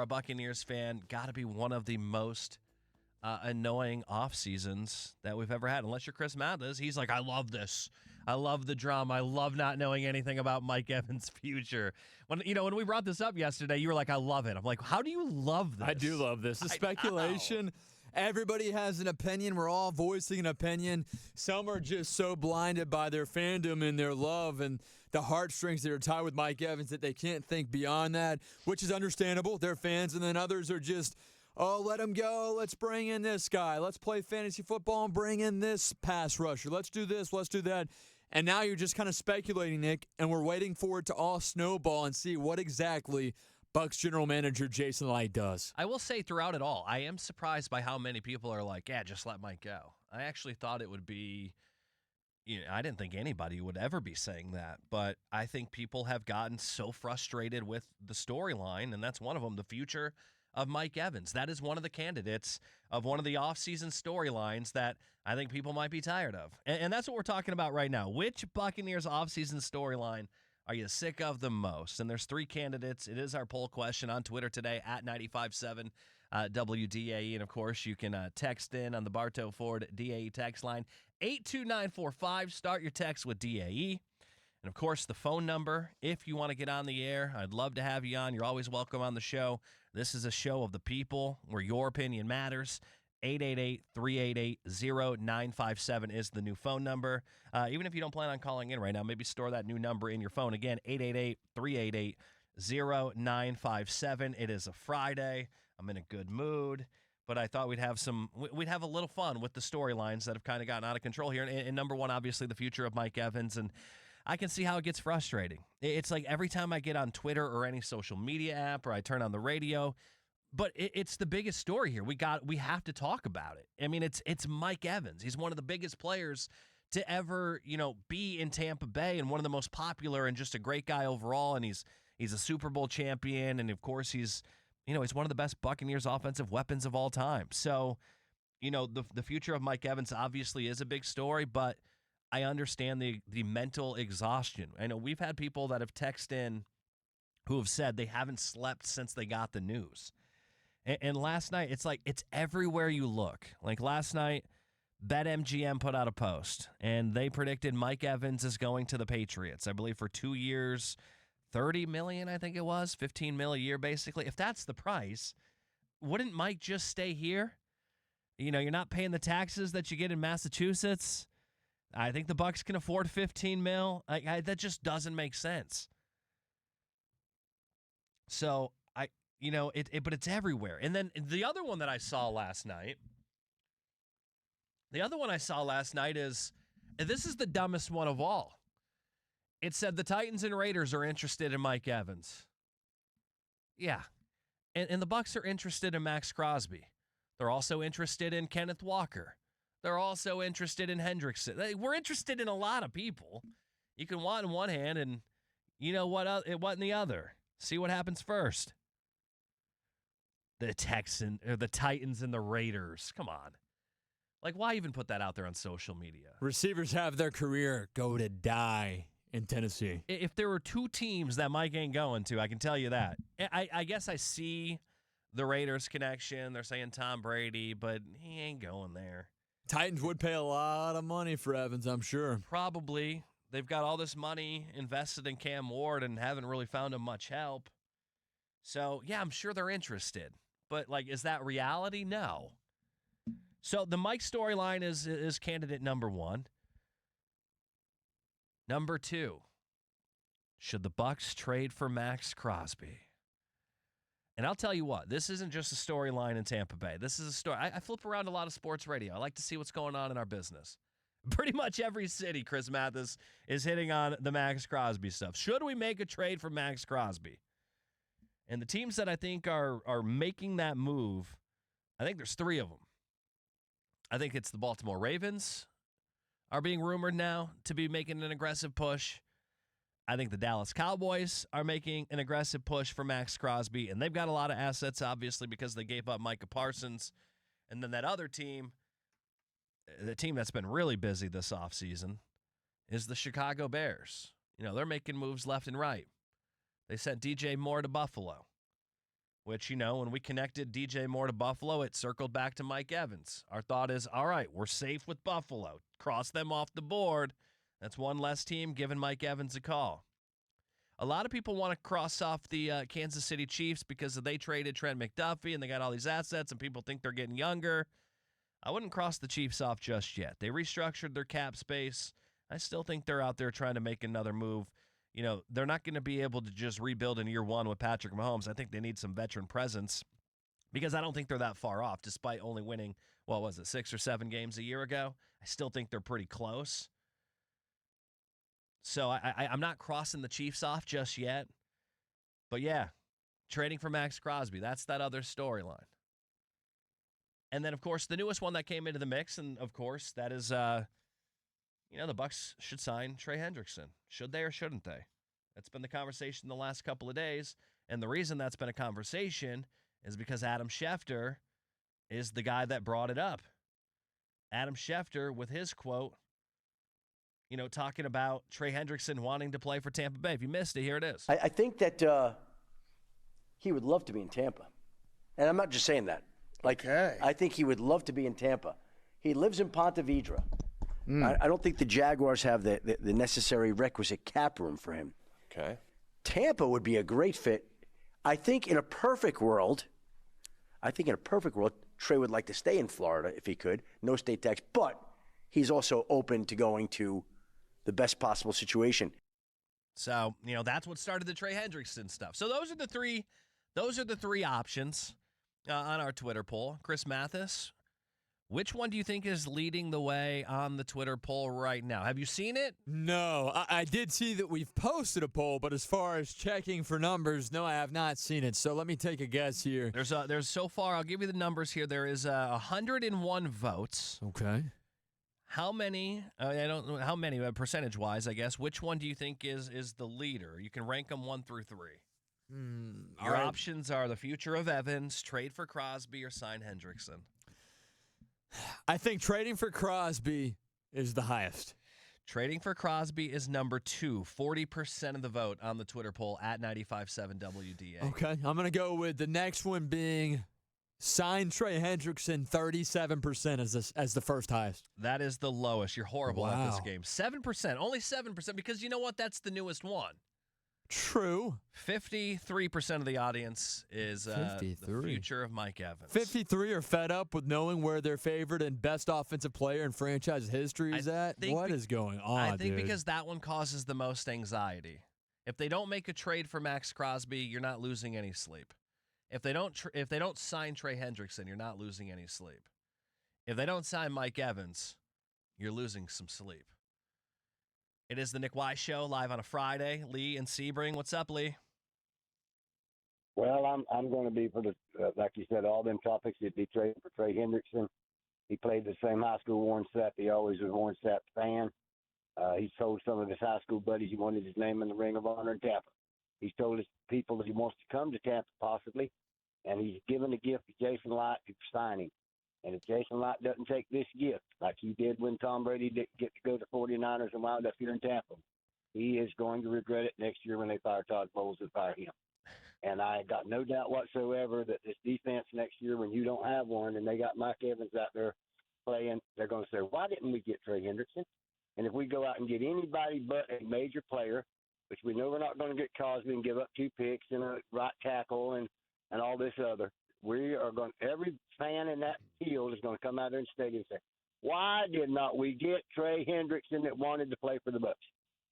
A Buccaneers fan, got to be one of the most annoying off seasons that we've ever had. Unless you're Chris Mathis, he's like, I love this. I love the drama. I love not knowing anything about Mike Evans' future. When we brought this up yesterday, you were like, I love it. I'm like, how do you love this? I do love this. The speculation. Everybody has an opinion. We're all voicing an opinion. Some are just so blinded by their fandom and their love and the heartstrings that are tied with Mike Evans that they can't think beyond that, which is understandable. They're fans. And then others are just, oh, let him go. Let's bring in this guy. Let's play fantasy football and bring in this pass rusher. Let's do this. Let's do that. And now you're just kind of speculating, Nick, and we're waiting for it to all snowball and see what exactly Bucs general manager Jason Licht does. I will say throughout it all, I am surprised by how many people are like, yeah, just let Mike go. I actually thought it would be, I didn't think anybody would ever be saying that, but I think people have gotten so frustrated with the storyline, and that's one of them, the future of Mike Evans. That is one of the candidates of one of the offseason storylines that I think people might be tired of. And that's what we're talking about right now. Which Buccaneers offseason storyline are you sick of the most? And there's three candidates. It is our poll question on Twitter today at 95.7 WDAE. And, of course, you can text in on the Bartow Ford DAE text line, 82945. Start your text with DAE. And, of course, the phone number, if you want to get on the air, I'd love to have you on. You're always welcome on the show. This is a show of the people where your opinion matters. 888-388-0957 is the new phone number. Even if you don't plan on calling in right now, maybe store that new number in your phone. Again, 888-388-0957. It is a Friday. I'm in a good mood. But I thought we'd have a little fun with the storylines that have kind of gotten out of control here. And number one, obviously, the future of Mike Evans. And I can see how it gets frustrating. It's like every time I get on Twitter or any social media app or I turn on the radio, but it's the biggest story here. We have to talk about it. I mean, it's Mike Evans. He's one of the biggest players to ever, be in Tampa Bay and one of the most popular and just a great guy overall. And he's a Super Bowl champion. And of course he's one of the best Buccaneers offensive weapons of all time. So, the future of Mike Evans obviously is a big story, but I understand the mental exhaustion. I know we've had people that have texted in who have said they haven't slept since they got the news. And last night, it's like it's everywhere you look. Like last night, BetMGM put out a post, and they predicted Mike Evans is going to the Patriots, I believe, for 2 years, $30 million, I think it was, $15 million a year, basically. If that's the price, wouldn't Mike just stay here? You're not paying the taxes that you get in Massachusetts. I think the Bucs can afford $15 million. That just doesn't make sense. So but it's everywhere. And then the other one that I saw last night. Is, and this is the dumbest one of all. It said the Titans and Raiders are interested in Mike Evans. Yeah, and the Bucs are interested in Maxx Crosby. They're also interested in Kenneth Walker. They're also interested in Hendrickson. We're interested in a lot of people. You can want in one hand and what in the other. See what happens first. The Titans and the Raiders. Come on. Like, why even put that out there on social media? Receivers have their career go to die in Tennessee. If there were two teams that Mike ain't going to, I can tell you that. I guess I see the Raiders connection. They're saying Tom Brady, but he ain't going there. Titans would pay a lot of money for Evans, I'm sure. Probably. They've got all this money invested in Cam Ward and haven't really found him much help. So, yeah, I'm sure they're interested. But, is that reality? No. So, the Mike storyline is candidate number one. Number two, should the Bucs trade for Maxx Crosby? And I'll tell you what, this isn't just a storyline in Tampa Bay. This is a story. I flip around a lot of sports radio. I like to see what's going on in our business. Pretty much every city, Chris Mathis, is hitting on the Maxx Crosby stuff. Should we make a trade for Maxx Crosby? And the teams that I think are making that move, I think there's three of them. I think it's the Baltimore Ravens are being rumored now to be making an aggressive push. I think the Dallas Cowboys are making an aggressive push for Maxx Crosby, and they've got a lot of assets, obviously, because they gave up Micah Parsons. And then that other team, the team that's been really busy this offseason, is the Chicago Bears. They're making moves left and right. They sent DJ Moore to Buffalo, which, when we connected DJ Moore to Buffalo, it circled back to Mike Evans. Our thought is, all right, we're safe with Buffalo. Cross them off the board. That's one less team giving Mike Evans a call. A lot of people want to cross off the Kansas City Chiefs because they traded Trent McDuffie and they got all these assets and people think they're getting younger. I wouldn't cross the Chiefs off just yet. They restructured their cap space. I still think they're out there trying to make another move. They're not going to be able to just rebuild in year one with Patrick Mahomes. I think they need some veteran presence because I don't think they're that far off, despite only winning, 6 or 7 games a year ago. I still think they're pretty close. So I'm not crossing the Chiefs off just yet. But, yeah, trading for Maxx Crosby, that's that other storyline. And then, of course, the newest one that came into the mix, and, of course, that is, the Bucs should sign Trey Hendrickson. Should they or shouldn't they? That's been the conversation the last couple of days. And the reason that's been a conversation is because Adam Schefter is the guy that brought it up. Adam Schefter, with his quote, talking about Trey Hendrickson wanting to play for Tampa Bay. If you missed it, here it is. I think that he would love to be in Tampa. And I'm not just saying that. I think he would love to be in Tampa. He lives in Ponte Vedra. I don't think the Jaguars have the necessary requisite cap room for him. Okay. Tampa would be a great fit. I think in a perfect world, Trey would like to stay in Florida if he could. No state tax. But he's also open to going to the best possible situation. So, that's what started the Trey Hendrickson stuff. So those are the three options on our Twitter poll. Chris Mathis, which one do you think is leading the way on the Twitter poll right now? Have you seen it? No, I did see that we've posted a poll, but as far as checking for numbers, no, I have not seen it. So let me take a guess here. There's so far, I'll give you the numbers here. There is 101 votes. Okay. How many? I don't know how many, percentage-wise, I guess. Which one do you think is the leader? You can rank them 1 through 3. Your options are the future of Evans, trade for Crosby, or sign Hendrickson. I think trading for Crosby is the highest. Trading for Crosby is number 2, 40% of the vote on the Twitter poll at 95.7 WDA. Okay, I'm going to go with the next one being sign Trey Hendrickson, 37% as the first highest. That is the lowest. You're horrible at this Wow. game. 7%, only 7%, because you know what? That's the newest one. True. 53% of the audience is the 53. future of Mike Evans. 53 are fed up with knowing where their favorite and best offensive player in franchise history is at. What is going on, I think dude? because that one causes the most anxiety. If they don't make a trade for Maxx Crosby, you're not losing any sleep. If they don't sign Trey Hendrickson, you're not losing any sleep. If they don't sign Mike Evans, you're losing some sleep. It is the Nick Wize Show, live on a Friday. Lee and Sebring, what's up, Lee? Well, I'm going to be for the like you said, all them topics. It'd be trading for Trey Hendrickson. He played the same high school Warren Sapp. He always was a Warren Sapp fan. He told some of his high school buddies he wanted his name in the Ring of Honor in Tampa. He's told his people that he wants to come to Tampa possibly, and he's given a gift to Jason Light to sign him. And if Jason Light doesn't take this gift, like he did when Tom Brady didn't get to go to 49ers and wound up here in Tampa, he is going to regret it next year when they fire Todd Bowles and fire him. And I got no doubt whatsoever that this defense next year, when you don't have one and they got Mike Evans out there playing, they're going to say, why didn't we get Trey Hendrickson? And if we go out and get anybody but a major player, which we know we're not going to get Crosby and give up 2 picks and a right tackle and all this other, we are going. Every fan in that field is going to come out there in the stadium and say, "Why did not we get Trey Hendrickson that wanted to play for the Bucs?"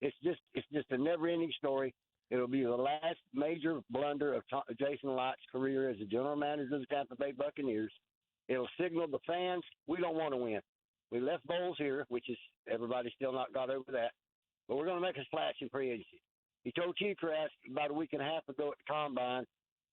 It's just a never-ending story. It'll be the last major blunder of Jason Light's career as a general manager of the Tampa Bay Buccaneers. It'll signal the fans we don't want to win. We left Bowles here, which is everybody's still not got over that, but we're going to make a splash in free agency. He told Keycraft about a week and a half ago at the Combine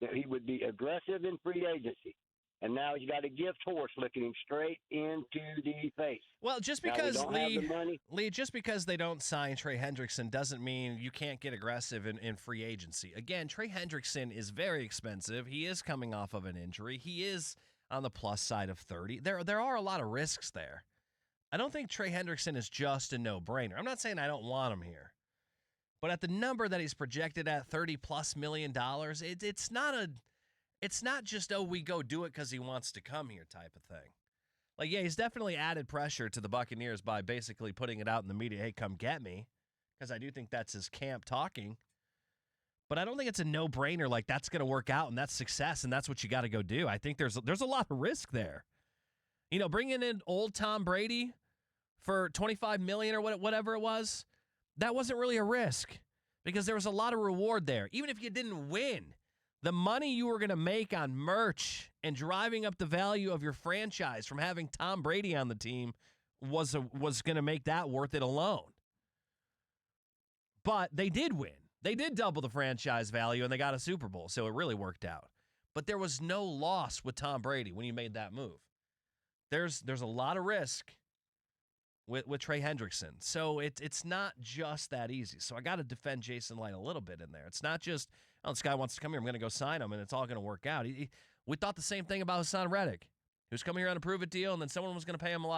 that he would be aggressive in free agency. And now he's got a gift horse looking him straight into the face. Well, just because, Lee, just because they don't sign Trey Hendrickson doesn't mean you can't get aggressive in free agency. Again, Trey Hendrickson is very expensive. He is coming off of an injury. He is on the plus side of 30. There are a lot of risks there. I don't think Trey Hendrickson is just a no-brainer. I'm not saying I don't want him here. But at the number that he's projected at, $30+ million, it's it's not just, oh, we go do it because he wants to come here type of thing. Like, yeah, he's definitely added pressure to the Buccaneers by basically putting it out in the media, hey, come get me, because I do think that's his camp talking. But I don't think it's a no-brainer, like that's going to work out and that's success and that's what you got to go do. I think there's a lot of risk there. You know, bringing in old Tom Brady for $25 million or whatever it was, that wasn't really a risk because there was a lot of reward there. Even if you didn't win, the money you were going to make on merch and driving up the value of your franchise from having Tom Brady on the team was going to make that worth it alone. But they did win. They did double the franchise value, and they got a Super Bowl, so it really worked out. But there was no loss with Tom Brady when you made that move. There's a lot of risk with Trey Hendrickson. So it's not just that easy. So I got to defend Jason Light a little bit in there. It's not just, oh, this guy wants to come here, I'm going to go sign him, and it's all going to work out. We thought the same thing about Hassan Reddick. He was coming here on a prove-it deal, and then someone was going to pay him a lot